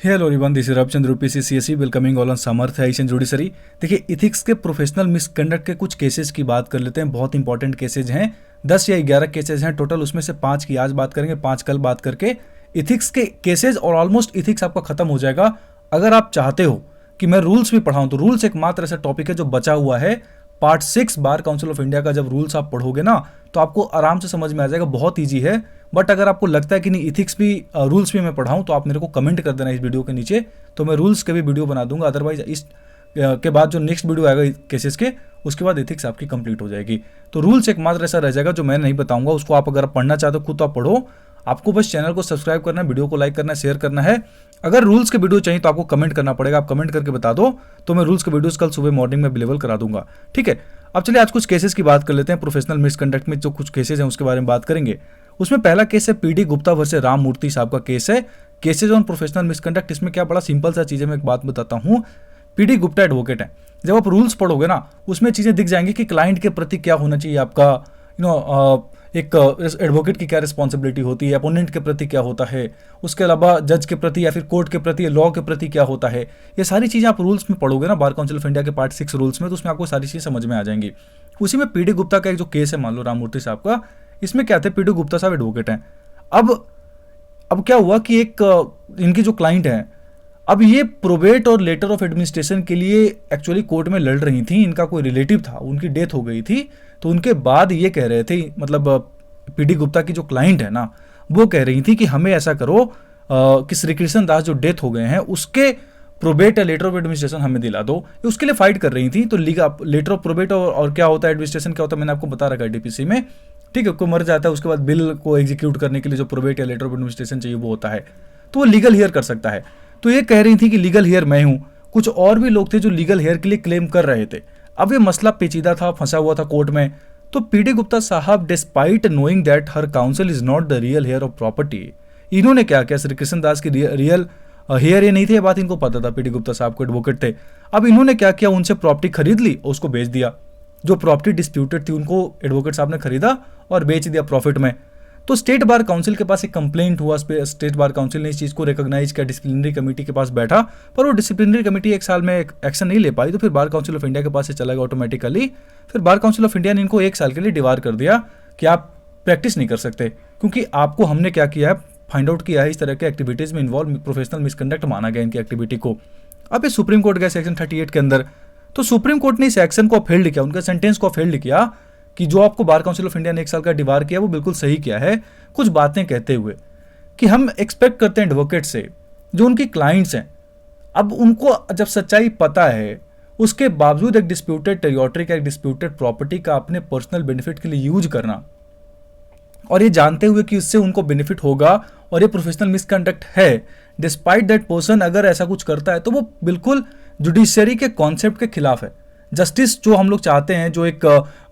Hello everyone, this is Ravichandra UPSC CSE welcoming all on Samarthya Asian judiciary. देखिए, ethics के professional misconduct के कुछ cases की बात कर लेते हैं। बहुत इंपॉर्टेंट केसेज हैं, 10 या 11 केसेज हैं टोटल। उसमें से 5 की आज बात करेंगे, 5 कल बात करके इथिक्स के केसेज और ऑलमोस्ट इथिक्स आपका खत्म हो जाएगा। अगर आप चाहते हो कि मैं रूल्स भी पढ़ाऊं तो रूल्स एकमात्र ऐसा टॉपिक है जो बचा हुआ है। Part 6 bar council of India का जब रूल्स आप पढ़ोगे ना तो आपको आराम से समझ में आ जाएगा, बहुत ईजी है। बट अगर आपको लगता है कि नहीं इथिक्स भी रूल्स भी मैं पढ़ाऊं तो आप मेरे को कमेंट कर देना इस वीडियो के नीचे, तो मैं रूल्स के भी वीडियो बना दूंगा। अदरवाइज इस के बाद जो नेक्स्ट वीडियो आएगा केसेस के, उसके बाद इथिक्स आपकी कंप्लीट हो जाएगी। तो रूल्स एकमात्र ऐसा रह जाएगा जो मैं नहीं बताऊंगा, उसको आप अगर पढ़ना चाहते हो खुद तो आप पढ़ो। आपको बस चैनल को सब्सक्राइब करना है, वीडियो को लाइक करना है, शेयर करना है। अगर रूल्स के वीडियो चाहिए तो आपको कमेंट करना पड़ेगा, आप कमेंट करके बता दो तो मैं रूल्स के वीडियोस कल सुबह मॉर्निंग में अवेलेबल करा दूंगा। ठीक है, अब चलिए आज कुछ केसेस की बात कर लेते हैं। प्रोफेशनल मिसकंडक्ट में जो कुछ केसेस हैं उसके बारे में बात करेंगे। उसमें पहला केस है पीडी गुप्ता वर्सेस राम मूर्ति साहब का केस है, केसेज ऑन प्रोफेशनल मिसकंडक्ट। इसमें क्या बड़ा सिंपल सा चीज़ है, मैं एक बात बताता हूँ। पीडी गुप्ता एडवोकेट है, जब आप रूल्स पढ़ोगे ना उसमें चीज़ें दिख जाएंगी कि क्लाइंट के प्रति क्या होना चाहिए आपका, एक एडवोकेट की क्या रिस्पॉन्सिबिलिटी होती है, अपोनेंट के प्रति क्या होता है, उसके अलावा जज के प्रति या फिर कोर्ट के प्रति, लॉ के प्रति क्या होता है। ये सारी चीज़ें आप रूल्स में पढ़ोगे ना बार काउंसिल ऑफ इंडिया के पार्ट 6 रूल्स में, तो उसमें आपको सारी चीज़ें समझ में आ जाएंगी। उसी में पीडी गुप्ता का एक जो केस है, मान लो राममूर्ति साहब का, इसमें क्या थे, पीडी गुप्ता साहब एडवोकेट हैं। अब क्या हुआ कि एक इनकी जो क्लाइंट है, अब ये प्रोबेट और लेटर ऑफ एडमिनिस्ट्रेशन के लिए एक्चुअली कोर्ट में लड़ रही थी। इनका कोई रिलेटिव था, उनकी डेथ हो गई थी, तो उनके बाद ये कह रहे थे, मतलब पीडी गुप्ता की जो क्लाइंट है ना, वो कह रही थी कि हमें ऐसा करो कि श्री कृष्ण दास जो डेथ हो गए हैं उसके प्रोबेट या लेटर ऑफ एडमिनिस्ट्रेशन हमें दिला दो। ये उसके लिए फाइट कर रही थी। तो लेटर ऑफ प्रोबेट और क्या होता है, एडमिनिस्ट्रेशन क्या होता है, मैंने आपको बता रखा है डीपीसी में। ठीक है, कोई मर जाता है उसके बाद बिल को एग्जीक्यूट करने के लिए जो प्रोबेट या लेटर ऑफ एडमिनिस्ट्रेशन चाहिए वो होता है, तो वो लीगल हेयर कर सकता है। तो ये कह रही थी कि लीगल हेयर मैं हूं। कुछ और भी लोग थे जो लीगल हेयर के लिए क्लेम कर रहे थे। अब ये मसला पेचीदा था, फंसा हुआ था कोर्ट में। तो पीडी गुप्ता साहब, despite knowing that her council is not the real heir of property, इन्होंने क्या किया, श्री कृष्ण दास की रियल हेयर ये नहीं थे, ये बात इनको पता था, पीडी गुप्ता साहब को एडवोकेट थे। अब इन्होंने क्या किया, उनसे प्रॉपर्टी खरीद ली और उसको बेच दिया। जो प्रॉपर्टी डिस्प्यूटेड थी उनको एडवोकेट साहब ने खरीदा और बेच दिया प्रॉफिट में। तो स्टेट बार काउंसिल के पास एक कंप्लेंट हुआ, स्टेट बार काउंसिल ने इस चीज़ को रिकॉग्नाइज किया, डिसिप्लिनरी कमेटी के पास बैठा, पर वो डिसिप्लिनरी कमेटी एक साल में एक्शन नहीं ले पाई। तो फिर बार काउंसिल ऑफ इंडिया के पास से चला गया ऑटोमेटिकली। फिर बार काउंसिल ऑफ इंडिया ने इनको 1 साल के लिए डिवार कर दिया कि आप प्रैक्टिस नहीं कर सकते, क्योंकि आपको हमने क्या किया है, फाइंड आउट किया है इस तरह के एक्टिविटीज़ में इन्वॉल्व प्रोफेशनल मिसकंडक्ट माना गया इनकी एक्टिविटी को। अब ये सुप्रीम कोर्ट गया सेक्शन 38 के अंदर, तो सुप्रीम कोर्ट ने इस एक्शन को अपहेल्ड किया, उनका सेंटेंस को अपहेल्ड किया कि जो आपको बार काउंसिल ऑफ इंडिया ने 1 साल का डिवार किया वो बिल्कुल सही किया है। कुछ बातें कहते हुए कि हम एक्सपेक्ट करते हैं एडवोकेट से, जो उनकी क्लाइंट्स हैं, अब उनको जब सच्चाई पता है उसके बावजूद एक डिस्प्यूटेड टेरिटरी का, एक डिस्प्यूटेड प्रॉपर्टी का अपने पर्सनल बेनिफिट के लिए यूज करना, और ये जानते हुए कि इससे उनको बेनिफिट होगा और ये प्रोफेशनल मिसकंडक्ट है, डिस्पाइट दैट पर्सन अगर ऐसा कुछ करता है तो वो बिल्कुल जुडिशियरी के कॉन्सेप्ट के खिलाफ है। जस्टिस जो हम लोग चाहते हैं, जो एक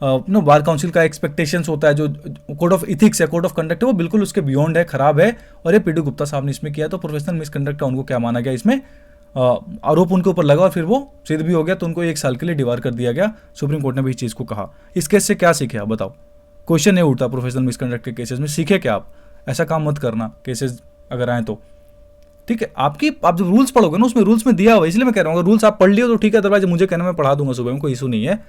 बार काउंसिल का एक्सपेक्टेशंस होता है, जो कोड ऑफ इथिक्स है, कोड ऑफ कंडक्ट है, वो बिल्कुल उसके बियॉन्ड है, खराब है। और ये पीडी गुप्ता साहब ने इसमें किया, तो प्रोफेशनल मिसकंडक्ट का उनको क्या माना गया, इसमें आरोप उनके ऊपर लगा और फिर वो सिद्ध भी हो गया, तो उनको 1 साल के लिए डिवार कर दिया गया। सुप्रीम कोर्ट ने भी इस चीज़ को कहा। इस केस से क्या सीखे आप बताओ? क्वेश्चन नहीं उठता प्रोफेशनल मिसकंडक्ट के केसेस में, सीखे क्या आप? ऐसा काम मत करना केसेस अगर आए तो। ठीक है, आप जब रूल्स पढ़ोगे ना उसमें रूल्स में दिया हुआ है, इसलिए मैं कह रहा हूँ, अगर रूल्स आप पढ़ लियो तो ठीक है, अदरवाइज मुझे कहना मैं पढ़ा दूंगा सुबह में, कोई इशू नहीं है।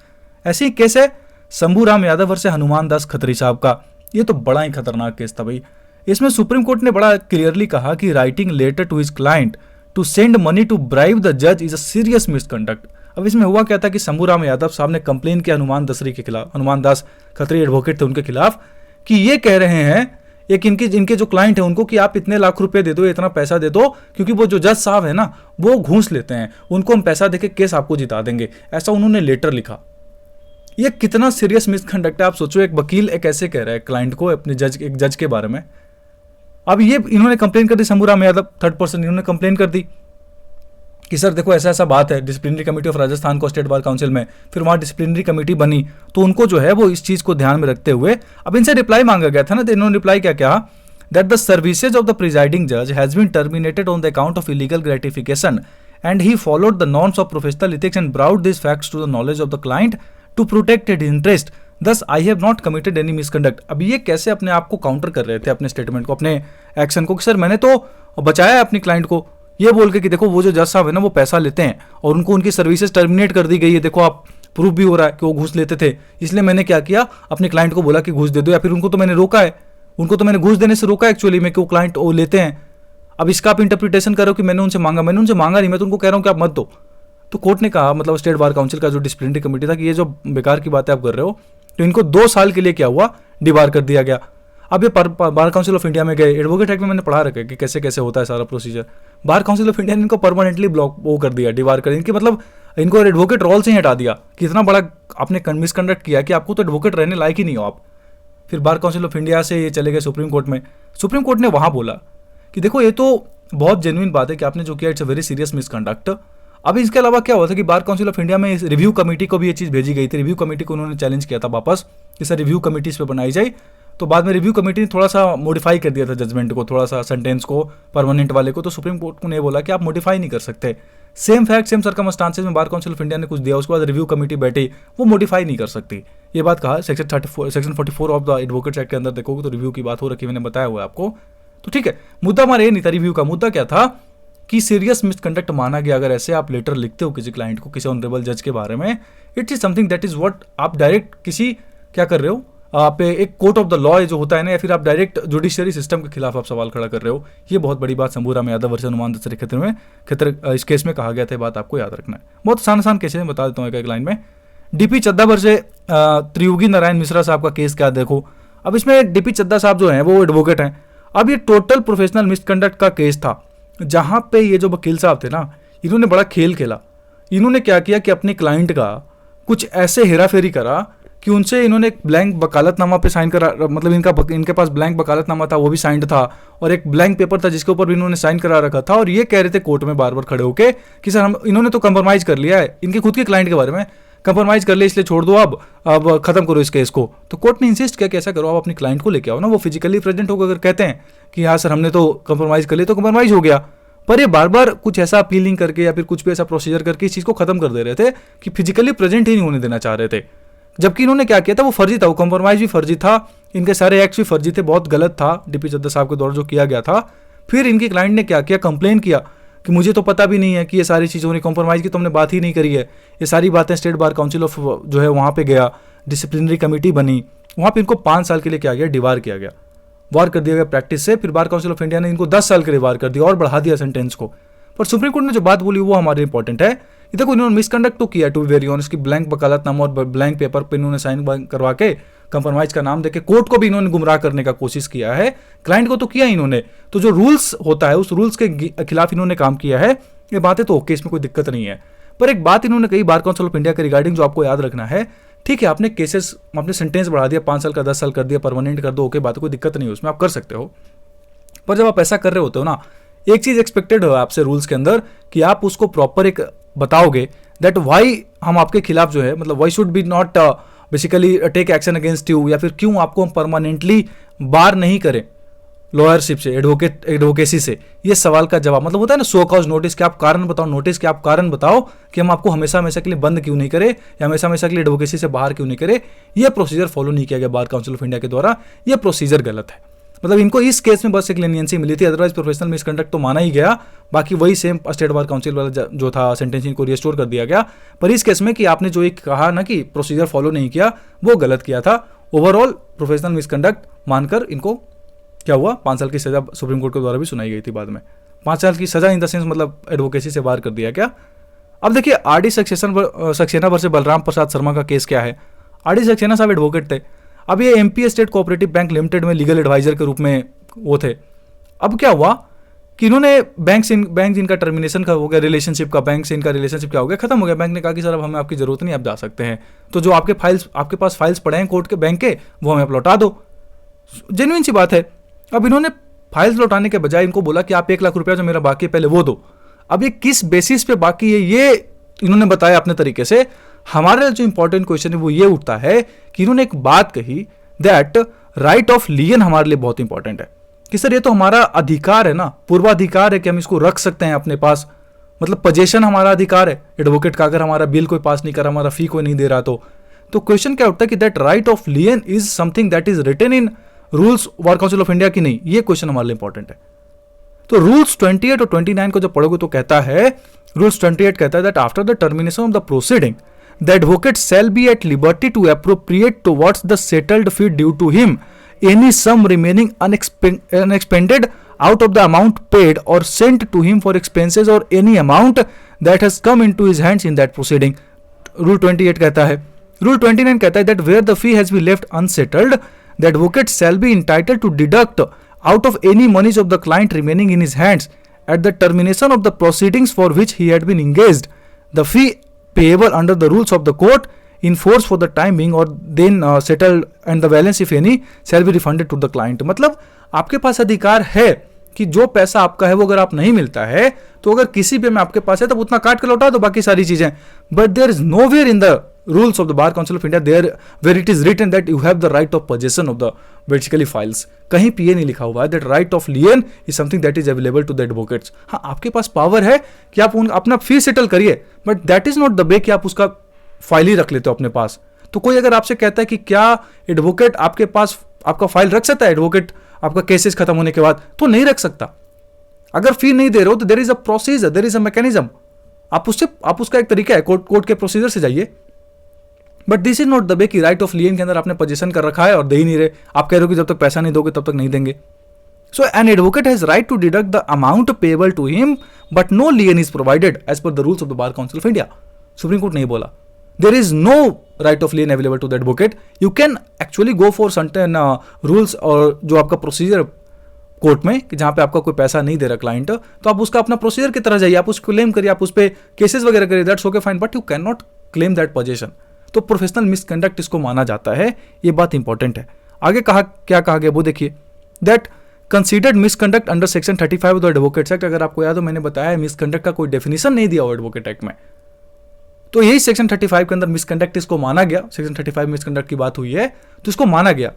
ऐसे ही केस है शंभू राम यादव वर्सेस हनुमान दास खत्री साहब का। ये तो बड़ा ही खतरनाक केस था भाई। इसमें सुप्रीम कोर्ट ने बड़ा क्लियरली कहा कि writing letter to his client to send money to bribe the जज इज अ सीरियस मिसकंडक्ट। अब इसमें हुआ क्या था कि शंभू राम यादव साहब ने कंप्लेन किया हनुमान दसरी के खिलाफ, हनुमान दास खत्री एडवोकेट थे उनके खिलाफ, कि ये कह रहे हैं एक इनके जो क्लाइंट है उनको कि आप इतने लाख रुपए दे दो, इतना पैसा दे दो, क्योंकि वो जो जज साहब है ना वो घूस लेते हैं, उनको हम पैसा देके केस आपको जिता देंगे। ऐसा उन्होंने लेटर लिखा। ये कितना सीरियस मिसकंडक्ट है आप सोचो। एक वकील एक ऐसे कह रहा है क्लाइंट को, अपने एक जज के बारे में। अब ये इन्होंने कंप्लेन कर दी, शंभू राम यादव 3rd पर्सन, इन्होंने कंप्लेन कर दी कि सर देखो ऐसा ऐसा बात है, डिसिप्लिनरी कमेटी ऑफ राजस्थान को स्टेट बार काउंसिल में, फिर वहाँ डिसिप्लिनरी कमेटी बनी, तो उनको जो है वो इस चीज़ को ध्यान में रखते हुए अब इनसे रिप्लाई मांगा गया था ना, तो इन्होंने रिप्लाई क्या कहा, that the services of the presiding जज has been terminated on the account of illegal gratification and he followed the norms of professional ethics and brought this facts to the knowledge of the client to protect his interest, thus I have not committed any misconduct. अब ये कैसे अपने आप को counter कर रहे थे, अपने स्टेटमेंट को, अपने एक्शन को, कि सर मैंने तो बचाया है अपनी क्लाइंट को, ये बोल के कि देखो वो जो जज साहब है ना वो पैसा लेते हैं और उनको उनकी सर्विसेज टर्मिनेट कर दी गई है, देखो आप प्रूफ भी हो रहा है कि वो घूस लेते थे, इसलिए मैंने क्या किया, अपने क्लाइंट को बोला कि घूस दे दो, या फिर उनको तो मैंने रोका है, उनको तो मैंने घूस देने से रोका एक्चुअली में कि वो क्लाइंट वो लेते हैं। अब इसका आप इंटरप्रिटेशन करो कि मैंने उनसे मांगा नहीं, मैं तो उनको कह रहा हूँ कि आप मत दो। तो कोर्ट ने कहा, मतलब स्टेट बार काउंसिल का जो डिसिप्लिनरी कमेटी था, कि ये जो बेकार की बातें आप कर रहे हो, तो इनको 2 साल के लिए क्या हुआ, डिबार कर दिया गया। अब ये बार काउंसिल ऑफ इंडिया में गए, एडवोकेट एक्ट में मैंने पढ़ा रखा है कि कैसे कैसे होता है सारा procedure. Bar council of India ने इनको परमानेंटली ब्लॉक वो कर दिया, डिबार कर, इनकी मतलब इनको एडवोकेट रोल से ही हटा दिया कि इतना बड़ा आपने मिसकंडक्ट किया कि आपको तो एडवोकेट रहने लायक ही नहीं हो आप। फिर बार काउंसिल ऑफ इंडिया से ये चले गए सुप्रीम कोर्ट में। सुप्रीम कोर्ट ने वहाँ बोला कि देखो ये तो बहुत जेन्युइन बात है कि आपने जो किया it's a very serious misconduct. अब इसके अलावा क्या हुआ था कि बार काउंसिल ऑफ इंडिया में इस रिव्यू कमेटी को भी ये चीज़ भेजी गई थी, रिव्यू कमेटी को उन्होंने चैलेंज किया था वापस कि सर रिव्यू कमेटी इस पर बनाई जाए। तो बाद में रिव्यू कमेटी ने थोड़ा सा मॉडिफाई कर दिया था जजमेंट को, थोड़ा सा सेंटेंस को, परमानेंट वाले को। तो सुप्रीम कोर्ट ने बोला कि आप मॉडिफाई नहीं कर सकते, सेम फैक्ट सेम सर्कमस्टांसेस में बार काउंसिल ऑफ इंडिया ने कुछ दिया, उसके बाद रिव्यू कमेटी बैठी, वो मॉडिफाई नहीं कर सकती। ये बात कहा section 44 of the advocates act के अंदर देखोगे तो रिव्यू की बात हो रखी, मैंने बताया हुआ है आपको। तो ठीक है, मुद्दा हमारा ये नहीं था रिव्यू का, मुद्दा क्या था कि सीरियस मिसकंडक्ट माना गया। अगर ऐसे आप लेटर लिखते हो किसी क्लाइंट को, किसी ऑनरेबल जज के बारे में, it is something that is what आप डायरेक्ट किसी क्या कर रहे हो, आप एक कोर्ट ऑफ द लॉ जो होता है ना, या फिर आप डायरेक्ट जुडिशियरी सिस्टम के खिलाफ आप सवाल खड़ा कर रहे हो। ये बहुत बड़ी बात शंभू राम यादव वर्सेस हनुमान दत्त क्षेत्र में इस केस में कहा गया था, बात आपको याद रखना है। बहुत आसान केस है, बता देता हूँ एक लाइन में। डीपी चड्ढा वर्सेस त्रियोगी नारायण मिश्रा साहब का केस क्या देखो। अब इसमें डीपी चड्ढा साहब जो हैं वो एडवोकेट हैं। अब ये टोटल प्रोफेशनल मिसकंडक्ट का केस था, जहाँ पे ये जो वकील साहब थे ना, इन्होंने बड़ा खेल खेला। इन्होंने क्या किया कि अपने क्लाइंट का कुछ ऐसे हेराफेरी करा कि उनसे इन्होंने एक ब्लैंक वकालतनामा पे साइन करा, मतलब इनके पास ब्लैंक वकालतनामा था, वो भी साइंड था, और एक ब्लैंक पेपर था जिसके ऊपर भी इन्होंने साइन करा रखा था। और ये कह रहे थे कोर्ट में बार बार खड़े होके कि सर हम, इन्होंने तो कंप्रोमाइज कर लिया है, इनके खुद के क्लाइंट के बारे में कंप्रोमाइज कर लिया, इसलिए छोड़ दो, अब खत्म करो इस केस को। तो कोर्ट ने इंसिस्ट किया कि ऐसा करो, आप अपने क्लाइंट को लेके आओ ना, वो फिजिकली प्रेजेंट होकर अगर कहते हैं कि हाँ सर हमने तो कंप्रोमाइज कर लिया, तो कंप्रोमाइज हो गया। पर ये बार बार कुछ ऐसा अपीलिंग करके या फिर कुछ भी ऐसा प्रोसीजर करके इस चीज़ को खत्म कर दे रहे थे कि फिजिकली प्रेजेंट ही नहीं होने देना चाह रहे थे। जबकि इन्होंने क्या किया था, वो फर्जी था, वो कंप्रोमाइज भी फर्जी था, इनके सारे एक्ट्स भी फर्जी थे, बहुत गलत था डीपी चड्ढा साहब के द्वारा जो किया गया था। फिर इनके क्लाइंट ने क्या किया, कंप्लेन किया कि मुझे तो पता भी नहीं है कि ये सारी चीज़ों ने कंप्रोमाइज की तो हमने बात ही नहीं करी है। ये सारी बातें स्टेट बार काउंसिल ऑफ जो है वहाँ पे गया, डिसिप्लिनरी कमेटी बनी, वहाँ पे इनको 5 साल के लिए क्या गया, डिबार किया गया, वार कर दिया गया प्रैक्टिस से। फिर बार काउंसिल ऑफ इंडिया ने इनको 10 साल के लिए वार कर दिया और बढ़ा दिया सेंटेंस को। पर सुप्रीम कोर्ट ने जो बात बोली वो हमारे इंपॉर्टेंट है। देखो इन्होंने मिसकंडक्ट तो किया, टू बी वेरी ऑनेस्ट, की ब्लैंक वकालतनामा और ब्लैंक पेपर पे इन्होंने साइन करवा के कंप्रोमाइज का नाम देके कोर्ट को भी इन्होंने गुमराह करने का कोशिश किया है, क्लाइंट को तो किया इन्होंने। तो जो रूल्स होता है उस रूल्स के खिलाफ इन्होंने काम किया है। ये बातें तो ओके, इसमें कोई दिक्कत नहीं है। पर एक बात इन्होंने कही बार काउंसिल ऑफ इंडिया के रिगार्डिंग जो आपको याद रखना है, ठीक है आपने केसेस, आपने सेंटेंस बढ़ा दिया, 5 साल का 10 साल कर दिया, परमानेंट कर दो, ओके, बात कोई दिक्कत नहीं है, उसमें आप कर सकते हो। पर जब आप ऐसा कर रहे होते हो ना, एक चीज एक्सपेक्टेड हो आपसे रूल्स के अंदर कि आप उसको प्रॉपर एक बताओगे दैट वाई हम आपके खिलाफ जो है, मतलब why should be not basically take action against you, या फिर क्यों आपको हम परमानेंटली बार नहीं करें लॉयरशिप से, एडवोकेसी से। ये सवाल का जवाब मतलब होता है ना सो कॉज नोटिस, कि आप कारण बताओ, नोटिस के आप कारण बताओ कि हम आपको हमेशा हमेशा के लिए बंद क्यों नहीं करें या हमेशा हमेशा के लिए एडवोकेसी से बाहर क्यों नहीं करें। यह प्रोसीजर फॉलो नहीं किया गया बार काउंसिल ऑफ इंडिया के द्वारा, यह प्रोसीजर गलत है। मतलब इनको इस केस में बस एक लेनियंसी मिली थी, अदरवाइज प्रोफेशनल मिसकंडक्ट तो माना ही गया। बाकी वही सेम स्टेट बार काउंसिल वाला जो था सेंटेंसिंग को रिस्टोर कर दिया गया। पर इस केस में कि आपने जो एक कहा ना कि प्रोसीजर फॉलो नहीं किया, वो गलत किया था। ओवरऑल प्रोफेशनल मिसकंडक्ट मानकर इनको क्या हुआ, 5 साल की सजा सुप्रीम कोर्ट के द्वारा भी सुनाई गई थी बाद में। 5 साल की सजा इन द सेंस मतलब एडवोकेसी से बाहर कर दिया गया। अब देखिए आरडी सक्सेना वर्सेस बलराम प्रसाद शर्मा का केस क्या है। आरडी सक्सेना साहब एडवोकेट थे। अब ये MP state cooperative bank limited में लीगल एडवाइजर के रूप में वो थे। अब क्या हुआ कि इन्होंने बैंक जिनका टर्मिनेशन का हो गया, रिलेशनशिप का, बैंक से इनका रिलेशनशिप क्या हो गया, खत्म हो गया। बैंक ने कहा कि सर अब हमें आपकी जरूरत नहीं, आप जा सकते हैं। तो जो आपके पास फाइल्स पड़े हैं कोर्ट के बैंक के, वो हमें आप लौटा दो। जेन्युइन सी बात है। अब इन्होंने फाइल्स लौटाने के बजाय इनको बोला कि आप 1 लाख रुपया जो मेरा बाकी है पहले वो दो। अब ये किस बेसिस पे बाकी है ये इन्होंने बताया अपने तरीके से। हमारे जो इंपॉर्टेंट क्वेश्चन है वो ये उठता है कि इन्होंने एक बात कही दैट राइट ऑफ लियन हमारे लिए बहुत इंपॉर्टेंट है कि सर ये तो हमारा अधिकार है ना, पूर्वाधिकार है कि हम इसको रख सकते हैं अपने पास, मतलब पोजेशन हमारा अधिकार है एडवोकेट का। अगर हमारा बिल कोई पास नहीं कर रहा, हमारा फी कोई नहीं दे रहा, तो क्वेश्चन क्या उठता है कि that right of lien is something that is written in rules bar council of India की नहीं, ये क्वेश्चन हमारे लिए इंपॉर्टेंट है। तो रूल्स 28 और 29 को जब पढ़ोगे तो कहता है, रूल्स 28 कहता है that after the termination of the proceeding the advocate shall be at liberty to appropriate towards the settled fee due to him any sum remaining unexpended out of the amount paid or sent to him for expenses or any amount that has come into his hands in that proceeding. Rule 28 कहता है, Rule 29 कहता है that where the fee has been left unsettled, the advocate shall be entitled to deduct out of any monies of the client remaining in his hands at the termination of the proceedings for which he had been engaged, the fee payable under the rules of the court in force for the time being or then settled and the balance if any shall be refunded to the client. मतलब आपके पास अधिकार है कि जो पैसा आपका है वो अगर आप नहीं मिलता है तो अगर किसी भी में आपके पास है तब उतना काट के लौटा दो बाकी सारी चीजें. But there is nowhere in the rules of the bar council of India there where it is written that you have the right of possession of the basically files. कहीं पे ये नहीं लिखा हुआ है that right of lien is something that is available to the advocates. हाँ, आपके पास पावर है कि आप अपना फी सेटल करिए, but that is not the way कि आप उसका फाइल ही रख लेते हो अपने पास. तो कोई अगर आपसे कहता है कि क्या एडवोकेट आपके पास आपका फाइल रख सकता है, एडवोकेट आपका केसेस खत्म होने के बाद, तो नहीं रख सकता. अगर फी नहीं दे रहे हो तो there is a procedure, there is a mechanism. आप उसका एक तरीका है, कोर्ट के प्रोसीजर से जाइए. But this is not the way कि राइट ऑफ लियन के अंदर आपने पोजीशन कर रखा है और दे ही नहीं रहे. आप कह रहे हो कि जब तक पैसा नहीं दोगे तब तक नहीं देंगे. So an advocate has right to deduct the amount payable to him but no lien is provided as per the rules of the bar council of India. Supreme court नहीं बोला. There is no right of lien available to the advocate. You can actually go for certain rules और जो आपका procedure court में कि जहाँ पे आपका कोई पैसा नहीं दे रहा क्लाइंट, तो आप उसका अपना प्रोसीजर की तरह जाइए, आप उसको क्लेम करिए, आप उस पर केसेस वगैरह करिए, that's okay fine, but you can not claim that position. तो प्रोफेशनल मिसकंडक्ट इसको माना जाता है. ये बात इंपॉर्टेंट है. आगे क्या कहा गया वो देखिए, that considered misconduct under section 35 of the advocates act. अगर आपको याद हो मैंने बताया मिसकंडक्ट का कोई डेफिनेशन नहीं दिया हुआ एडवोकेट एक्ट में, तो यही सेक्शन 35 के अंदर मिसकंडक्ट इसको माना गया. सेक्शन 35 मिसकंडक्ट की बात हुई है तो इसको माना गया.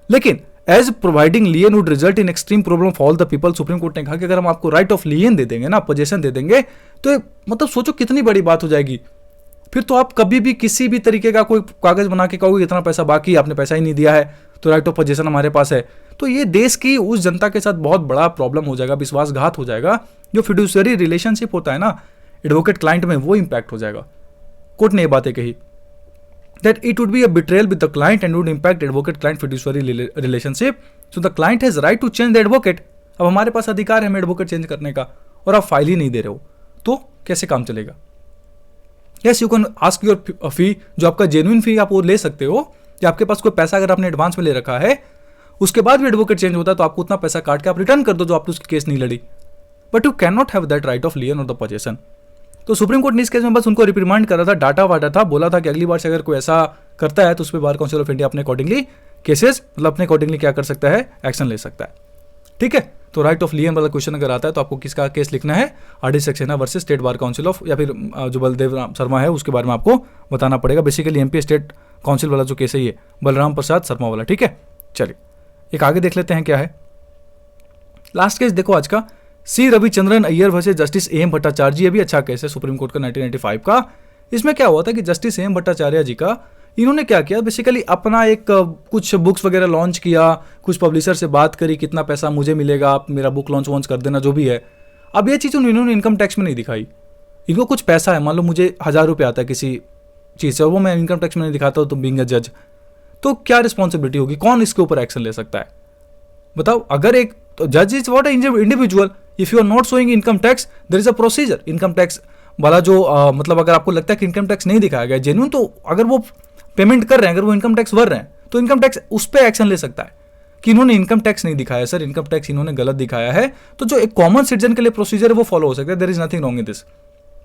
लेकिन as providing lien would result in extreme problem for all the people. Supreme court ने कहा कि अगर हम आपको राइट ऑफ लियन दे देंगे ना, पोजेशन दे देंगे, तो मतलब सोचो कितनी बड़ी बात हो जाएगी. फिर तो आप कभी भी किसी भी तरीके का कोई कागज बना के कहोगे इतना पैसा बाकी, आपने पैसा ही नहीं दिया है तो राइट ऑफ पोजेशन हमारे पास है, तो ये देश की उस जनता के साथ बहुत बड़ा प्रॉब्लम हो जाएगा, विश्वासघात हो जाएगा. जो फिड्यूशियरी रिलेशनशिप होता है ना एडवोकेट क्लाइंट में, वो इंपैक्ट हो जाएगा. कोर्ट ने ये बातें कही that it would be a betrayal with the client and would impact advocate client fiduciary relationship. So the client has right to change the advocate. अब हमारे पास अधिकार है हमें एडवोकेट चेंज करने का और आप फाइल ही नहीं दे रहे हो तो कैसे काम चलेगा. Yes, you can ask your फी, जो आपका जेन्युइन फी आप वो ले सकते हो, या आपके पास कोई पैसा अगर आपने एडवांस में ले रखा है उसके बाद भी एडवोकेट चेंज होता है तो आपको उतना पैसा काट के आप रिटर्न कर दो जो आपने उसकी केस नहीं लड़ी. But you can not have that right of लियन और द पोजेशन. तो सुप्रीम कोर्ट ने इस केस में बस उनको रिप्रिमांड करा था, डाटा वाटा था, बोला था कि अगली बार से अगर कोई ऐसा करता है तो उस पर बार काउंसिल ऑफ इंडिया अपने अकॉर्डिंगली केसेस मतलब अपने अकॉर्डिंगली क्या कर सकता है, एक्शन ले सकता है. ठीक है, तो राइट ऑफ लियन वाला क्वेश्चन अगर आता है तो आपको किसका केस लिखना है, RD. Saxena versus state bar council of, या फिर जो बलदेव शर्मा है उसके बारे में आपको बताना पड़ेगा. बेसिकली एमपी स्टेट काउंसिल वाला जो केस है ये बलराम प्रसाद शर्मा वाला. ठीक है, चलिए एक आगे देख लेते हैं क्या है. लास्ट केस देखो आज का, C Ravichandran Iyer versus justice A M Bhattacharya. ये भी अच्छा केस है सुप्रीम कोर्ट का 1995 का. इसमें क्या हुआ था कि जस्टिस ए एम भट्टाचार्य जी का, इन्होंने क्या किया, बेसिकली अपना एक कुछ बुक्स वगैरह लॉन्च किया, कुछ पब्लिशर से बात करी कितना पैसा मुझे मिलेगा, आप मेरा बुक लॉन्च कर देना जो भी है. अब ये चीज़ इन्होंने इनकम टैक्स में नहीं दिखाई. इनको कुछ पैसा है, मान लो मुझे 1000 रुपये आता है किसी चीज़ से, और वो मैं इनकम टैक्स में नहीं दिखाता हूँ तो बीइंग अ जज, तो क्या रिस्पॉन्सिबिलिटी होगी, कौन इसके ऊपर एक्शन ले सकता है बताओ. अगर एक तो जज is what individual, if you are not showing income tax there is a procedure. Income tax वाला जो मतलब अगर आपको लगता है कि इनकम टैक्स नहीं दिखाया गया जेन्युइन, तो अगर वो पेमेंट कर रहे हैं, अगर वो इनकम टैक्स भर रहे हैं तो इनकम टैक्स उस पर एक्शन ले सकता है कि इन्होंने इनकम टैक्स नहीं दिखाया सर, इनकम टैक्स इन्होंने गलत दिखाया है. तो जो एक कॉमन सिटीजन के लिए प्रोसीजर है वो फॉलो हो सकता है, there is nothing wrong in this.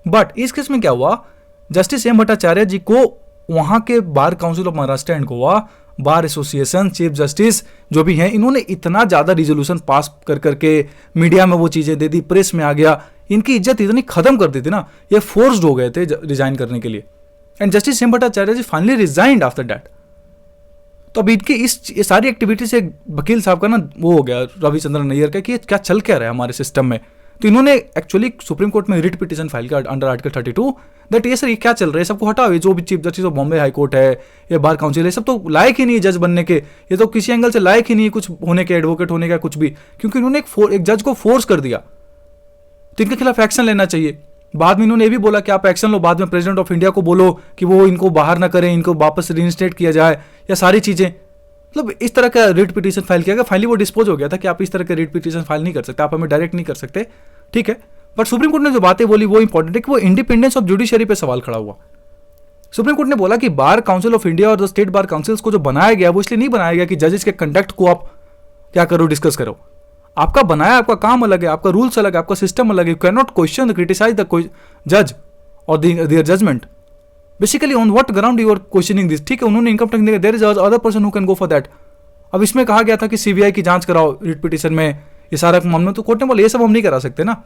But इस केस में क्या हुआ, जस्टिस एम भट्टाचार्य जी को वहां के बार council of Maharashtra and Goa, bar association, chief justice जो भी हैं, इन्होंने इतना ज़्यादा रिजोल्यूशन पास कर करके मीडिया में वो चीज़ें दे दी, प्रेस में आ गया, इनकी इज्जत इतनी खत्म कर दी थी ना, ये फोर्स्ड हो गए थे रिजाइन करने के लिए. And justice M Bhattacharya ji finally resigned after that. तो अब इनकी ये सारी एक्टिविटी से वकील साहब का ना वो हो गया रविचंद्रन अय्यर का कि क्या चल क्या रहा है हमारे सिस्टम में. तो इन्होंने एक्चुअली सुप्रीम कोर्ट में रिट पिटीशन फाइल किया अंडर आर्टिकल 32 दैट ये सर ये क्या चल रहा है, सबको हटाओ, ये जो भी chief justice of Bombay high court है, ये बार काउंसिल है, सब तो लायक ही नहीं है जज बनने के, ये तो किसी एंगल से लायक ही नहीं है कुछ होने के, एडवोकेट होने का कुछ भी, क्योंकि इन्होंने एक जज को फोर्स कर दिया। तो इनके खिलाफ एक्शन लेना चाहिए। बाद में इन्होंने ये भी बोला कि आप एक्शन लो, बाद में प्रेसिडेंट ऑफ इंडिया को बोलो कि वो इनको बाहर ना करें, इनको वापस रीइंस्टेट किया जाए, या सारी चीजें, मतलब इस तरह का रिट पिटीशन फाइल किया गया। फाइनली वो डिस्पोज हो गया था कि आप इस तरह का रिट पिटीशन फाइल नहीं कर सकते, आप हमें डायरेक्ट नहीं कर सकते, ठीक है। बट सुप्रीम कोर्ट ने जो बातें बोली वो इंपॉर्टेंट है कि वो इंडिपेंडेंस ऑफ जुडिशरी पे सवाल खड़ा हुआ। सुप्रीम कोर्ट ने बोला कि बार काउंसिल ऑफ इंडिया और द स्टेट बार काउंसिल्स को जो बनाया गया वो इसलिए नहीं बनाया गया कि जजेस के कंडक्ट को आप क्या करो, डिस्कस करो। आपका बनाया, आपका काम अलग है, आपका रूल्स अलग है, आपका सिस्टम अलग है। You can not question criticise the जज और their judgment. Basically on what ground you are questioning this, ठीक है। उन्होंने income tax, there is other person who can go for that. अब इसमें कहा गया था कि सीबीआई की जांच कराओ रिट पिटीशन में, ये सारा मामला, तो कोर्ट ने बोला ये सब हम नहीं करा सकते ना।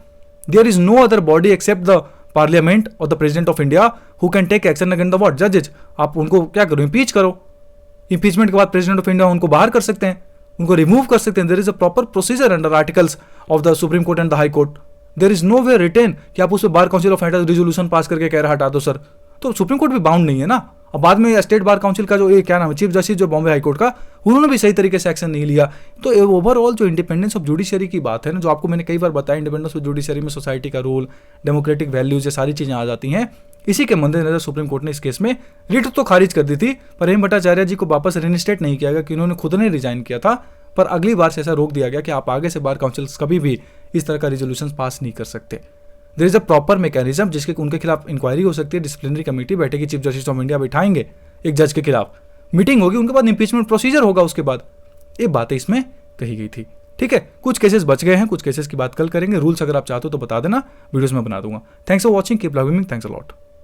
There is no other body except the parliament और the president of India who can take action against the what जजेज। आप उनको क्या करो, इंपीच करो। इंपीचमेंट के बाद प्रेसिडेंट ऑफ इंडिया उनको बाहर कर सकते हैं, उनको रिमूव कर सकते हैं। There is a proper procedure under articles of the supreme court and the high court. There is no way written कि आप उसमें bar council of India resolution pass करके कह रहा हटा दो सर, तो सुप्रीम कोर्ट भी बाउंड नहीं है ना। अब बाद में स्टेट बार काउंसिल का जो ये क्या नाम है, चीफ जस्टिस जो बॉम्बे हाई कोर्ट का, उन्होंने भी सही तरीके से एक्शन नहीं लिया। तो ओवरऑल जो इंडिपेंडेंस ऑफ जुडिशरी की बात है ना, जो आपको मैंने कई बार बताया, इंडिपेंडेंस ऑफ जुडिशरी में सोसाइटी का रोल, डेमोक्रेटिक वैल्यूज, ये सारी चीजें आ जाती हैं। इसी के मद्देनजर सुप्रीम कोर्ट ने इस केस में रिट तो खारिज कर दी थी, पर हेम भट्टाचार्य जी को वापस रिइंस्टेट नहीं किया गया कि उन्होंने खुद ने रिजाइन किया था। पर अगली बार से ऐसा रोक दिया गया कि आप आगे से बार काउंसिल्स कभी भी इस तरह का रिजोल्यूशन पास नहीं कर सकते। There is a proper mechanism जिसके उनके खिलाफ इंक्वायरी हो सकती है, डिसिप्लिनरी कमेटी बैठेगी, चीफ जस्टिस ऑफ इंडिया बैठाएंगे एक जज के खिलाफ, मीटिंग होगी, उनके बाद इंपीचमेंट प्रोसीजर होगा उसके बाद। ये बातें इसमें कही गई थी, ठीक है। कुछ केसेस बच गए हैं, कुछ केसेस की बात कल करेंगे। रूल्स अगर आप चाहते हो तो बता देना, वीडियोस में बना दूंगा। Thanks for watching, keep loving me, thanks a lot.